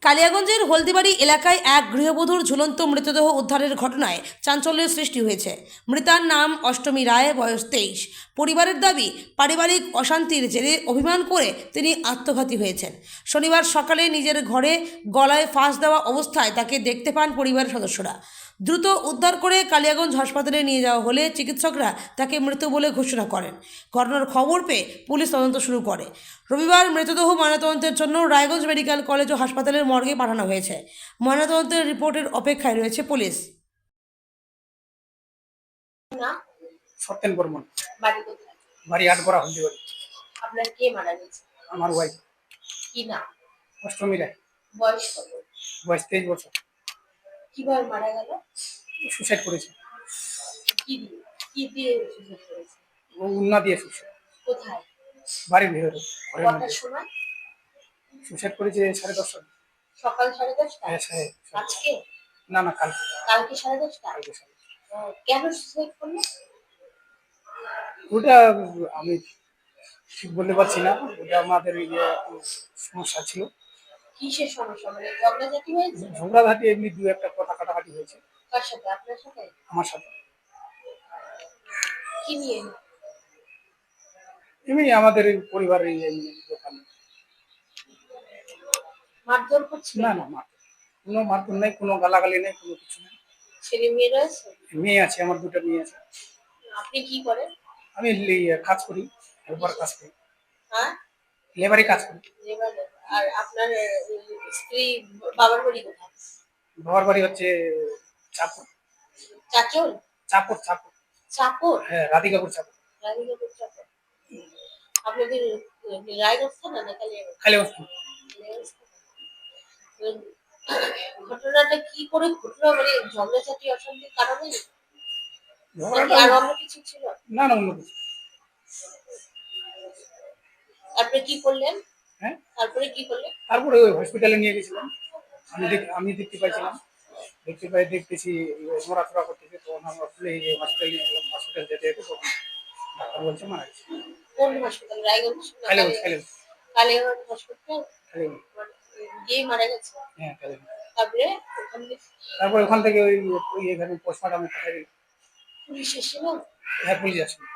কালিয়াগঞ্জের হলদিবাড়ি এলাকায় এক গৃহবধূর ঝুলন্ত মৃতদেহ উদ্ধারের ঘটনায় চাঞ্চল্যের সৃষ্টি হয়েছে। মৃতার নাম অষ্টমী রায়, বয়স 23। পরিবারের দাবি, পারিবারিক অশান্তির জেরে অভিমান করে তিনি আত্মঘাতী হয়েছেন। শনিবার সকালে নিজের ঘরে গলায় ফাঁস দেওয়া অবস্থায় তাকে দেখতে পান পরিবারের সদস্যরা। দ্রুত উদ্ধার করে কালিয়াগঞ্জ হাসপাতালে নিয়ে যাওয়া হলে চিকিৎসকরা তাকে মৃত বলে ঘোষণা করেন। ঘটনার খবর পেয়ে পুলিশ তদন্ত শুরু করে। রবিবার মৃতদেহ ময়নাতদন্তের জন্য রায়গঞ্জ মেডিকেল কলেজ ও হাসপাতালের মর্গে পাঠানো হয়েছে। ময়নাতদন্তের রিপোর্টের অপেক্ষায় রয়েছে পুলিশ। না, সত্যেন বর্মন। বাড়ি কোথায়? বাড়ি আটগড়া হলদিবাড়ি। আপনার কে মারা গেছে? আমার ওয়াইফ কি না? অষ্টমী রায়, বয়স কত? বয়স 23 বছর। কিভাবে মারা গেল? সুসাইড করেছে। কি দিয়ে? কি দিয়ে সুসাইড করেছে? ও উন্না দিয়ে সুসাইড। কোথায়? বাড়ির ভিতরে, ঘরের কটার মধ্যে। সময়? সুসাইড করেছে 10:30। সকাল 10:30টা? হ্যাঁ, হ্যাঁ। আজকে? না না, কালকে। কালকে 10:30টা? কালকে 10:30। কেন সুসাইড করলো? ওটা আমি ঠিক বলতে পারছি না। ওটা আমাদের একটু সমস্যা ছিল। কিসের সমস্যা? মানে ঝগড়াঝাটি হয়েছে? ঝগড়াঝাটি, এমনি দু একটা কথা কাটাকাটি হয়েছে কার সাথে? আপনার সাথে? আমার সাথে। কি নিয়ে? এমনি আমাদের এই পরিবারের এই দোকান। মারধর করছিল? না না, কোনো মারধর নেই, কোনো গালাগালি নেই, কোনো কিছু নেই। ছেলে মেয়ে রয়েছে? মেয়ে আছে, আমার 2টা মেয়ে আছে। আপনি কি করেন? আমি কাজ করি, লেবার কাজ করি। হ্যাঁ, লেবারি কাজ করি। এবার আর আপনার স্ত্রী বাবার বাড়ি কোথায়? বাবার বাড়ি হচ্ছে চাপড়। চাচল? চাপড় চাপড়। চাপর? হ্যাঁ, রাধিকাপুর চাপড়। রাধিকাপুর চাপর। আপনাদের রায়গঞ্জ থানা না কালিয়াগঞ্জ? কালীগঞ্জ। কালিয়াগঞ্জ থানা। ঘটনাটা কি করে ঘটলো? মানে ঝগড়াঝাটি অশান্তির কারণে নাকি আর অন্য কিছু ছিল? না না, অন্য কিছু। আপনি কি করলেন? হ্যাঁ, তারপরে কি করলেন? তারপরে ওই হসপিটালে নিয়ে গেছিলাম। আমি দেখতে পাইছিলাম। দেখতেছি নড়াচড়া করতেছে, তখন আমরা খুলে হসপিটালে নিয়ে গেলাম। হসপিটাল যেতে যেতে তখন ডাক্তার বলছে মারা গেছে। কোন হাসপাতাল? রায়গঞ্জ না কালীগঞ্জ। কালিয়াগঞ্জ? কালিয়াগঞ্জ হসপিটাল কালীগঞ্জ। গিয়ে মারা গেছে? হ্যাঁ, কালীগঞ্জ। তারপরে ওখানে তারপর ওখান থেকে ওই এখানে পোস্টমর্টমে পাঠাই দিল। পুলিশ এসেছিল? হ্যাঁ, পুলিশ আসলো।